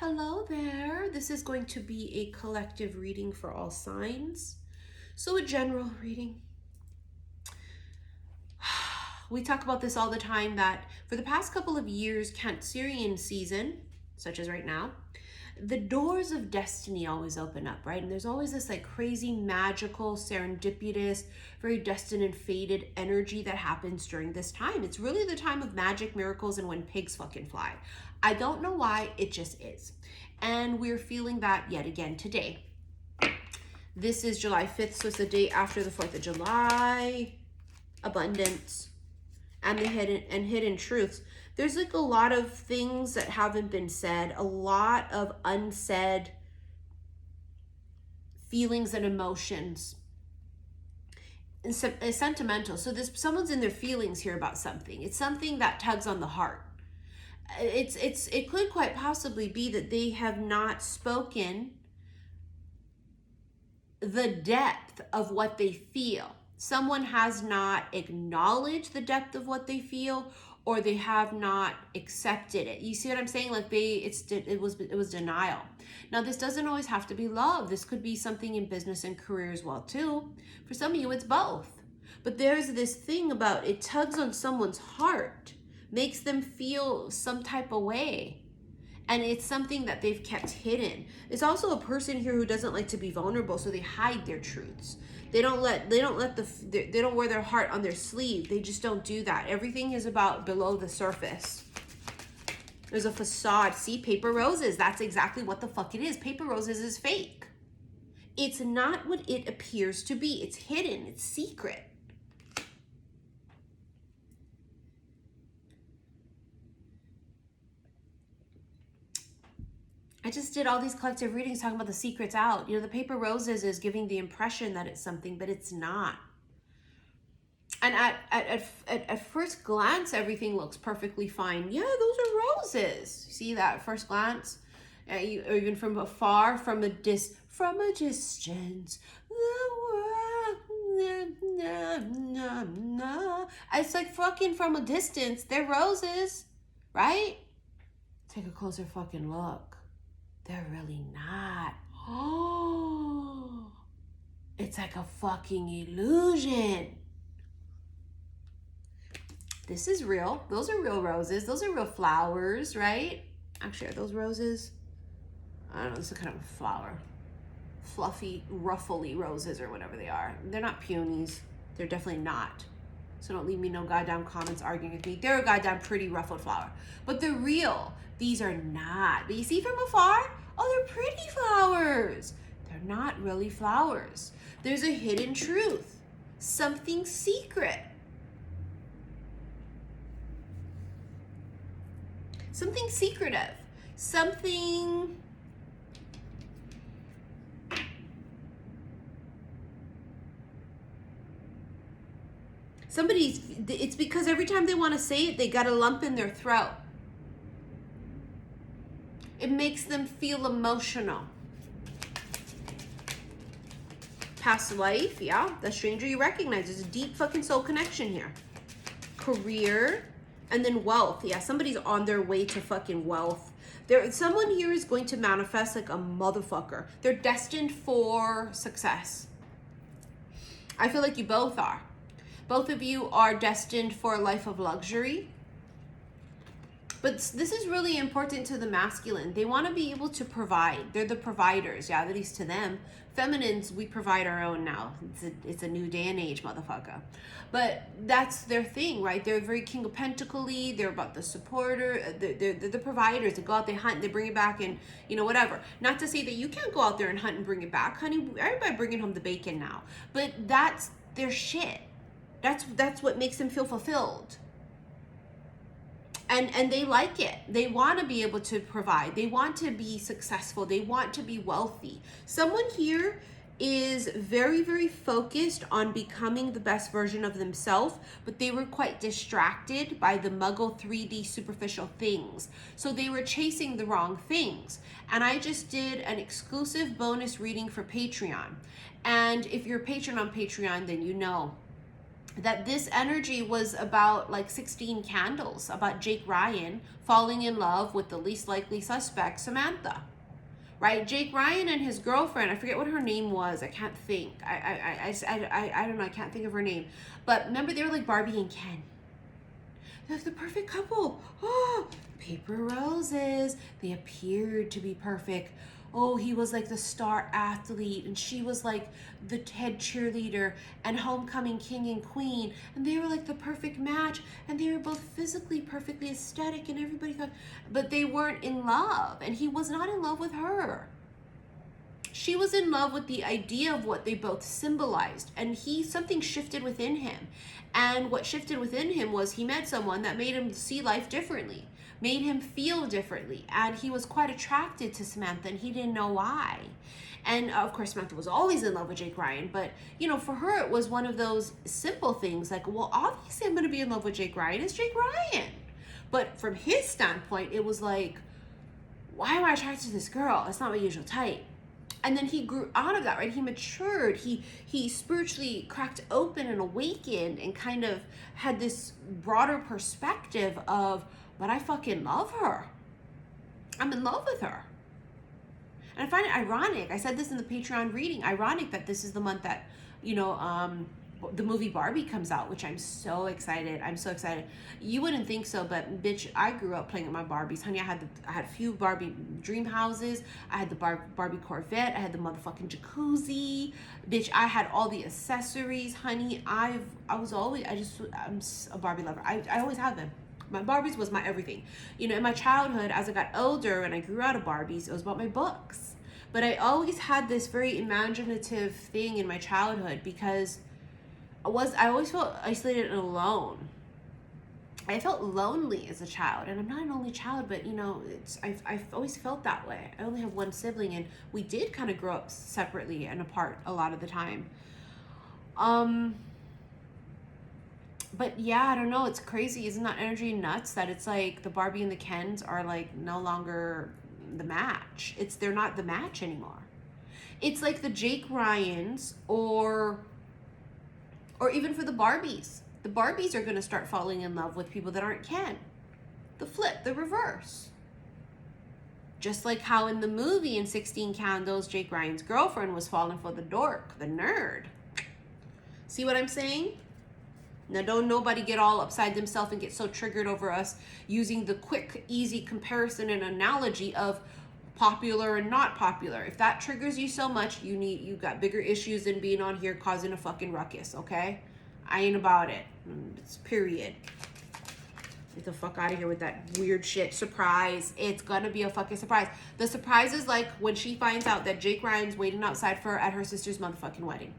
Hello there. This is going to be a collective reading for all signs. So a general reading. We talk about this all the time that for the past couple of years, Cancerian season, such as right now, the doors of destiny always open up, right? And there's always this like crazy, magical, serendipitous, very destined and fated energy that happens during this time. It's really the time of magic, miracles, and when pigs fucking fly. I don't know why, it just is. And we're feeling that yet again today. This is July 5th, so it's the day after the 4th of July. Abundance and the hidden truths. There's like a lot of things that haven't been said, a lot of unsaid feelings and emotions. And sentimental. So someone's in their feelings here about something. It's something that tugs on the heart. It could quite possibly be that they have not spoken the depth of what they feel. Someone has not acknowledged the depth of what they feel, or they have not accepted it. You see what I'm saying? Like it was denial. Now this doesn't always have to be love. This could be something in business and career as well too. For some of you, it's both. But there's this thing about it tugs on someone's heart, makes them feel some type of way. And it's something that they've kept hidden. It's also a person here who doesn't like to be vulnerable, so they hide their truths. They don't wear their heart on their sleeve. They just don't do that. Everything is about below the surface. There's a facade. See, paper roses. That's exactly what the fuck it is. Paper roses is fake. It's not what it appears to be. It's hidden. It's secret. I just did all these collective readings talking about the secrets out. You know, the paper roses is giving the impression that it's something, but it's not. And at first glance, everything looks perfectly fine. Yeah, those are roses. See that at first glance? Or even from afar, from a distance. It's like fucking from a distance. They're roses, right? Take a closer fucking look. They're really not. Oh, it's like a fucking illusion. This is real. Those are real roses. Those are real flowers, right? Actually, are those roses? I don't know. This is kind of a flower. Fluffy, ruffly roses or whatever they are. They're not peonies. They're definitely not. So don't leave me no goddamn comments arguing with me. They're a goddamn pretty ruffled flower. But they're real. These are not. But you see from afar? Oh, they're pretty flowers. They're not really flowers. There's a hidden truth. Something secret. Something secretive. Something... it's because every time they want to say it, they got a lump in their throat. It makes them feel emotional. Past life, yeah. The stranger you recognize. There's a deep fucking soul connection here. Career, and then wealth. Yeah, somebody's on their way to fucking wealth. Someone here is going to manifest like a motherfucker. They're destined for success. I feel like you both are. Both of you are destined for a life of luxury. But this is really important to the masculine. They want to be able to provide. They're the providers, yeah, at least to them. Feminines, we provide our own now. It's a new day and age, motherfucker. But that's their thing, right? They're very King of Pentacles. They're about the supporter. They're the providers. They go out, they hunt, they bring it back, and, you know, whatever. Not to say that you can't go out there and hunt and bring it back. Honey, everybody bringing home the bacon now. But that's their shit. That's what makes them feel fulfilled. And they like it. They want to be able to provide. They want to be successful. They want to be wealthy. Someone here is very, very focused on becoming the best version of themselves, but they were quite distracted by the muggle 3D superficial things. So they were chasing the wrong things. And I just did an exclusive bonus reading for Patreon. And if you're a patron on Patreon, then you know that this energy was about like 16 candles, about Jake Ryan falling in love with the least likely suspect, Samantha. Right? Jake Ryan and his girlfriend, I forget what her name was. I can't think. I don't know. I can't think of her name. But remember, they were like Barbie and Ken. They're the perfect couple. Oh, paper roses. They appeared to be perfect. Oh, he was like the star athlete, and she was like the head cheerleader and homecoming king and queen, and they were like the perfect match, and they were both physically perfectly aesthetic, and everybody thought, but they weren't in love, and he was not in love with her. She was in love with the idea of what they both symbolized, and something shifted within him. And what shifted within him was he met someone that made him see life differently, made him feel differently, and he was quite attracted to Samantha, and he didn't know why. And of course, Samantha was always in love with Jake Ryan, but for her, it was one of those simple things like, well, obviously I'm going to be in love with Jake Ryan. It's Jake Ryan. But from his standpoint, it was like, why am I attracted to this girl? It's not my usual type. And then he grew out of that, right? He matured. He spiritually cracked open and awakened and kind of had this broader perspective of, but I fucking love her. I'm in love with her. And I find it ironic. I said this in the Patreon reading. Ironic that this is the month that, the movie Barbie comes out, which I'm so excited. I'm so excited. You wouldn't think so, but bitch, I grew up playing with my Barbies. Honey, I had a few Barbie dream houses. I had the Barbie Corvette. I had the motherfucking jacuzzi. Bitch, I had all the accessories. Honey, I'm a Barbie lover. I always have been. My Barbies was my everything. In my childhood, as I got older and I grew out of Barbies, it was about my books. But I always had this very imaginative thing in my childhood because I always felt isolated and alone. I felt lonely as a child, and I'm not an only child, but I've always felt that way. I only have one sibling, and we did kind of grow up separately and apart a lot of the time. But yeah, I don't know. It's crazy. Isn't that energy nuts? That it's like the Barbie and the Kens are like no longer the match. They're not the match anymore. It's like the Jake Ryans or even for the Barbies. The Barbies are going to start falling in love with people that aren't Ken. The flip, the reverse. Just like how in the movie in 16 Candles, Jake Ryan's girlfriend was falling for the dork, the nerd. See what I'm saying? Now, don't nobody get all upside themselves and get so triggered over us using the quick, easy comparison and analogy of popular and not popular. If that triggers you so much, you got bigger issues than being on here causing a fucking ruckus, okay? I ain't about it. It's period. Get the fuck out of here with that weird shit. Surprise. It's gonna be a fucking surprise. The surprise is like when she finds out that Jake Ryan's waiting outside for her at her sister's motherfucking wedding.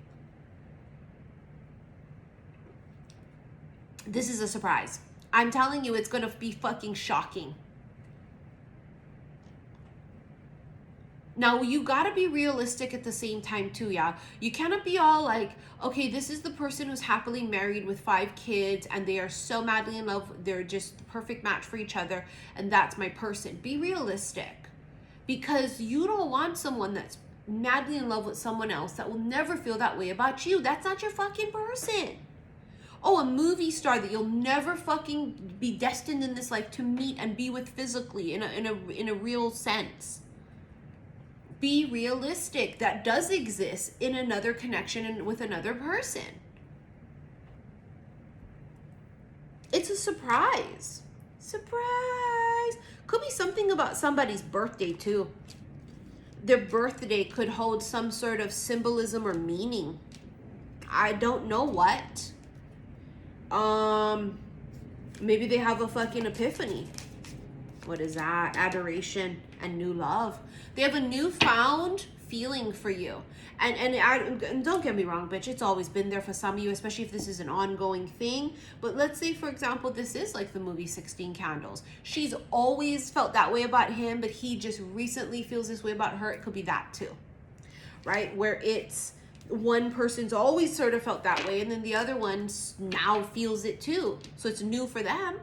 This is a surprise. I'm telling you, it's gonna be fucking shocking. Now, you gotta be realistic at the same time too, yeah? You cannot be all like, okay, this is the person who's happily married with 5 kids and they are so madly in love, they're just the perfect match for each other, and that's my person. Be realistic. Because you don't want someone that's madly in love with someone else that will never feel that way about you. That's not your fucking person. Oh, a movie star that you'll never fucking be destined in this life to meet and be with physically in a real sense. Be realistic. That does exist in another connection and with another person. It's a surprise. Surprise. Could be something about somebody's birthday too. Their birthday could hold some sort of symbolism or meaning. I don't know what. Maybe they have a fucking epiphany. What is that? Adoration and new love. They have a newfound feeling for you. And don't get me wrong, bitch, it's always been there for some of you, especially if this is an ongoing thing. But let's say, for example, this is like the movie 16 Candles. She's always felt that way about him, but he just recently feels this way about her. It could be that too, right? Where it's one person's always sort of felt that way, and then the other one now feels it too. So it's new for them,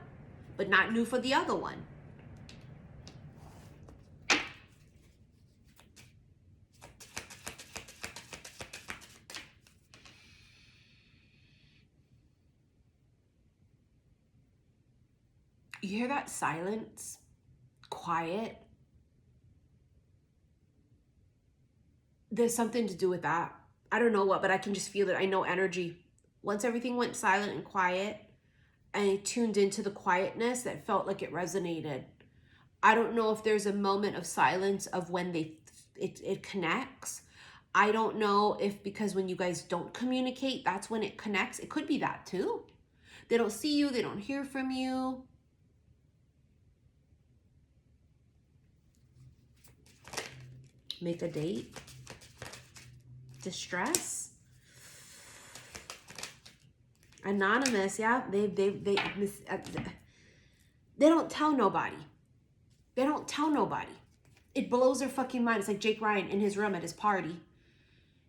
but not new for the other one. You hear that silence? Quiet? There's something to do with that. I don't know what, but I can just feel it. I know energy. Once everything went silent and quiet, and I tuned into the quietness, that felt like it resonated. I don't know if there's a moment of silence of when it connects. I don't know if because when you guys don't communicate, that's when it connects. It could be that too. They don't see you. They don't hear from you. Make a date. Distress. Anonymous, yeah. They don't tell nobody. They don't tell nobody. It blows their fucking mind. It's like Jake Ryan in his room at his party,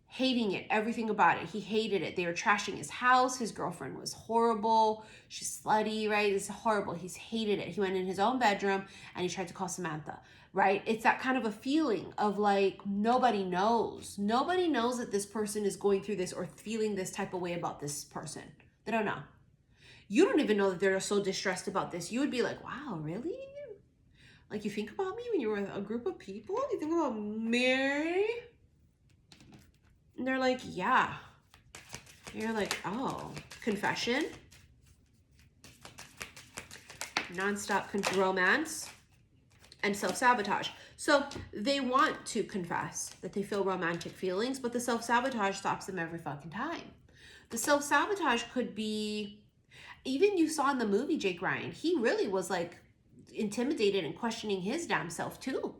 hating it, everything about it. He hated it. They were trashing his house. His girlfriend was horrible. She's slutty, right? It's horrible. He's hated it. He went in his own bedroom and he tried to call Samantha, right? It's that kind of a feeling of like, nobody knows. Nobody knows that this person is going through this or feeling this type of way about this person. They don't know. You don't even know that they're so distressed about this. You would be like, wow, really? Like, you think about me when you're with a group of people? You think about me? And they're like, yeah. And you're like, oh. Confession. Non-stop romance. And self-sabotage. So they want to confess that they feel romantic feelings, but the self-sabotage stops them every fucking time. The self-sabotage could be, even you saw in the movie Jake Ryan, he really was like intimidated and questioning his damn self too.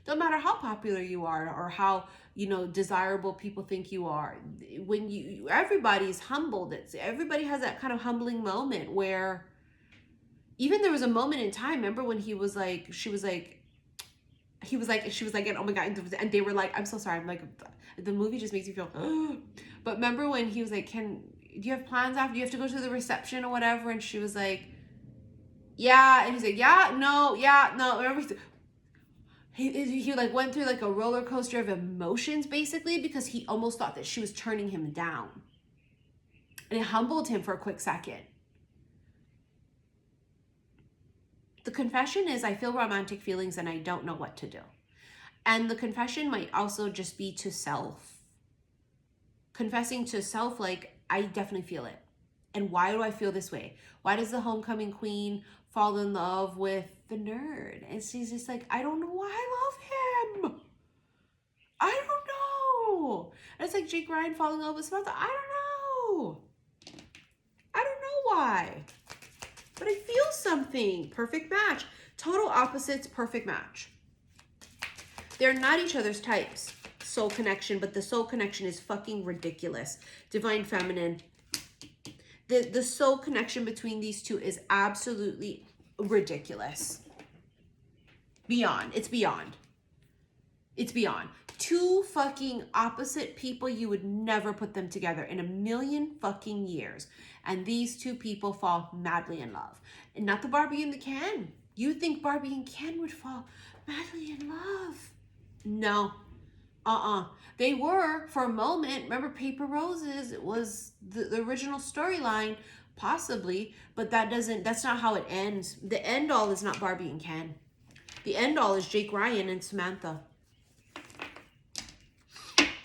Don't matter how popular you are or how, you know, desirable people think you are. When everybody's humbled. Everybody has that kind of humbling moment where even there was a moment in time, remember when he was like, she was like, and oh my God, and they were like, I'm so sorry. I'm like, the movie just makes you feel, but remember when he was like, do you have plans after, you have to go to the reception or whatever? And she was like, yeah. And he's like, yeah, no. Remember, he like went through like a roller coaster of emotions basically, because he almost thought that she was turning him down. And it humbled him for a quick second. The confession is, I feel romantic feelings and I don't know what to do. And the confession might also just be to self. Confessing to self, like, I definitely feel it. And why do I feel this way? Why does the homecoming queen fall in love with the nerd? And she's just like, I don't know why I love him. I don't know. And it's like Jake Ryan falling in love with Samantha. I don't know. I don't know why. But I feel something. Perfect match. Total opposites, perfect match. They're not each other's types. Soul connection, but the soul connection is fucking ridiculous. Divine feminine. The soul connection between these two is absolutely ridiculous. Beyond. It's beyond. It's beyond. Two fucking opposite people, you would never put them together in a million fucking years. And these two people fall madly in love. And not the Barbie and the Ken. You think Barbie and Ken would fall madly in love? No. They were for a moment. Remember Paper Roses? It was the original storyline, possibly, but that's not how it ends. The end all is not Barbie and Ken. The end all is Jake Ryan and Samantha.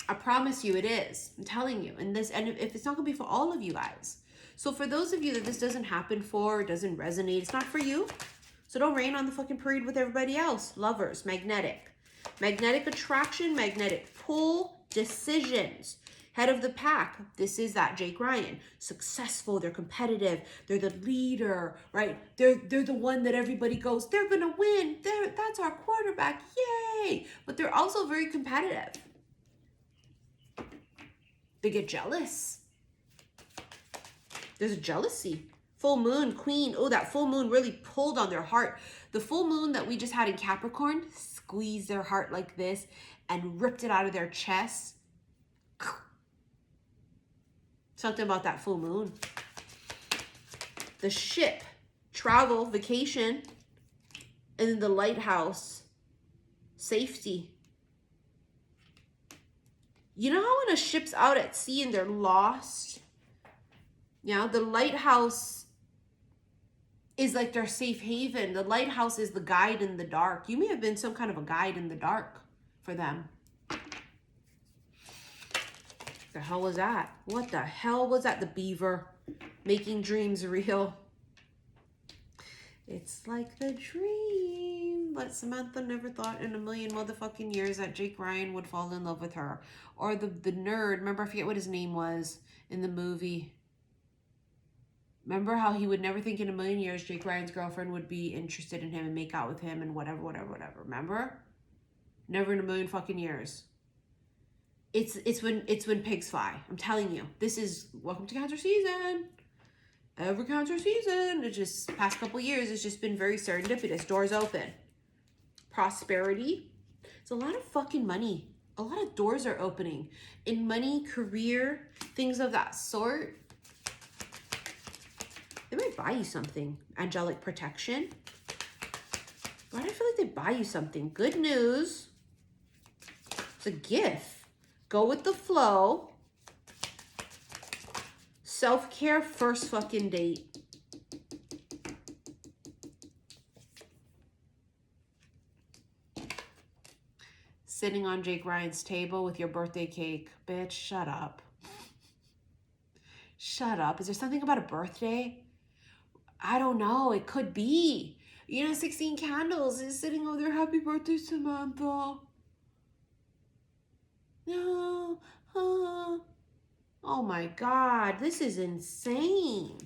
I promise you it is. I'm telling you. And if it's not gonna be for all of you guys. So for those of you that this doesn't happen for, doesn't resonate, it's not for you. So don't rain on the fucking parade with everybody else. Lovers, magnetic. Magnetic attraction, magnetic pull, decisions. Head of the pack. This is that Jake Ryan. Successful, they're competitive, they're the leader, right? They're the one that everybody goes, they're gonna win. That's our quarterback, yay! But they're also very competitive. They get jealous. There's a jealousy. Full moon, queen. Oh, that full moon really pulled on their heart. The full moon that we just had in Capricorn squeezed their heart like this and ripped it out of their chest. Something about that full moon. The ship, travel, vacation, and then the lighthouse, safety. You know how when a ship's out at sea and they're lost? Yeah, the lighthouse is like their safe haven. The lighthouse is the guide in the dark. You may have been some kind of a guide in the dark for them. The hell was that? What the hell was that? The beaver making dreams real. It's like the dream, but Samantha never thought in a million motherfucking years that Jake Ryan would fall in love with her. Or the nerd, remember, I forget what his name was in the movie. Remember how he would never think in a million years Jake Ryan's girlfriend would be interested in him and make out with him and whatever. Remember? Never in a million fucking years. It's when pigs fly. I'm telling you. This is welcome to Cancer season. Every Cancer season, it's just past couple years, it's just been very serendipitous. Doors open. Prosperity. It's a lot of fucking money. A lot of doors are opening in money, career, things of that sort. They might buy you something. Angelic protection. Why do I feel like they buy you something? Good news. It's a gift. Go with the flow. Self-care, first fucking date. Sitting on Jake Ryan's table with your birthday cake. Bitch, shut up. Shut up. Is there something about a birthday? I don't know. It could be. 16 candles is sitting over there. Happy birthday, Samantha. No. Oh my God. This is insane.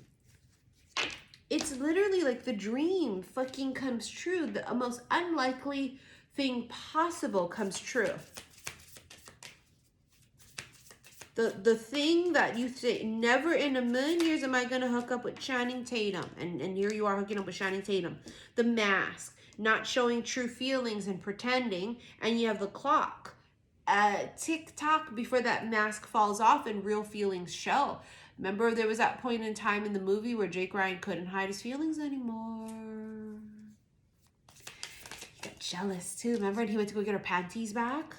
It's literally like the dream fucking comes true. The most unlikely thing possible comes true. The thing that you say, never in a million years am I going to hook up with Channing Tatum. And here you are hooking up with Channing Tatum. The mask, not showing true feelings and pretending. And you have the clock. Tick-tock before that mask falls off and real feelings show. Remember there was that point in time in the movie where Jake Ryan couldn't hide his feelings anymore. He got jealous too. Remember he went to go get her panties back?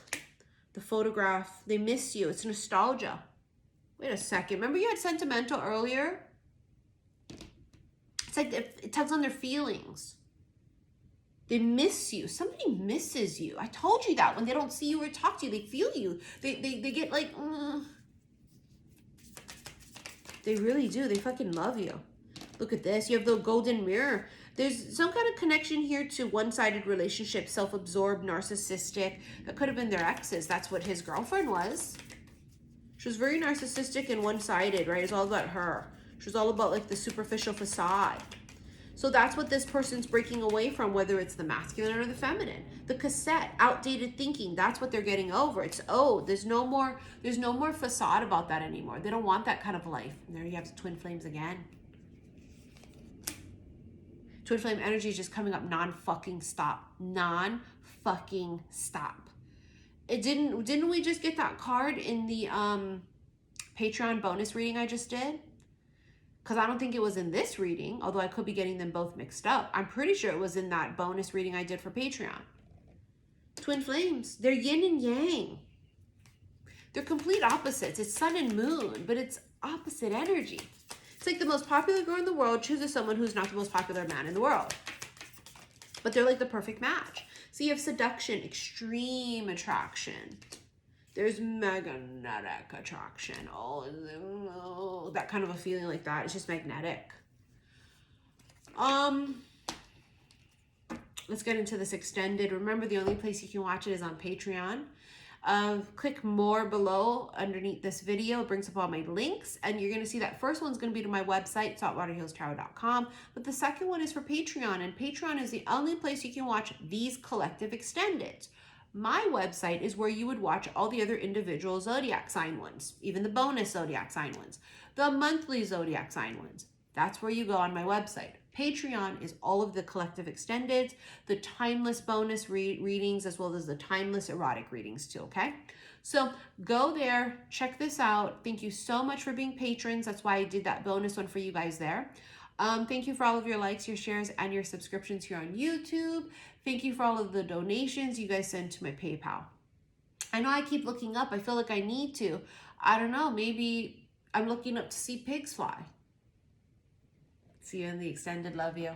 The photograph, they miss you. It's nostalgia. Wait a second. Remember you had sentimental earlier? It's like it tugs on their feelings. They miss you. Somebody misses you. I told you that when they don't see you or talk to you, they feel you. They get like, They really do. They fucking love you. Look at this. You have the golden mirror. There's some kind of connection here to one-sided relationship, self-absorbed, narcissistic. That could have been their exes. That's what his girlfriend was. She was very narcissistic and one-sided, right? It's all about her. She was all about like the superficial facade. So that's what this person's breaking away from, whether it's the masculine or the feminine. The cassette, outdated thinking, that's what they're getting over. It's, there's no more facade about that anymore. They don't want that kind of life. And there you have the twin flames again. Twin flame energy is just coming up non-fucking stop. Non-fucking stop. Didn't we just get that card in the Patreon bonus reading I just did? Because I don't think it was in this reading, although I could be getting them both mixed up. I'm pretty sure it was in that bonus reading I did for Patreon. Twin flames, they're yin and yang. They're complete opposites. It's sun and moon, but it's opposite energy. It's like the most popular girl in the world chooses someone who's not the most popular man in the world. But they're like the perfect match. So you have seduction, extreme attraction. There's magnetic attraction. Oh, that kind of a feeling like that. It's just magnetic. Let's get into this extended. Remember, the only place you can watch it is on Patreon. Click more below underneath this video. It brings up all my links, and you're going to see that first one's going to be to my website, saltwaterhealstarot.com, but the second one is for Patreon, and Patreon is the only place you can watch these collective extendeds. My website is where you would watch all the other individual zodiac sign ones, even the bonus zodiac sign ones, the monthly zodiac sign ones. That's where you go on my website. Patreon is all of the collective extendeds, the timeless bonus readings, as well as the timeless erotic readings too, okay? So go there, check this out. Thank you so much for being patrons. That's why I did that bonus one for you guys there. Thank you for all of your likes, your shares, and your subscriptions here on YouTube. Thank you for all of the donations you guys send to my PayPal. I know I keep looking up. I feel like I need to. I don't know. Maybe I'm looking up to see pigs fly. See you in the extended. Love you.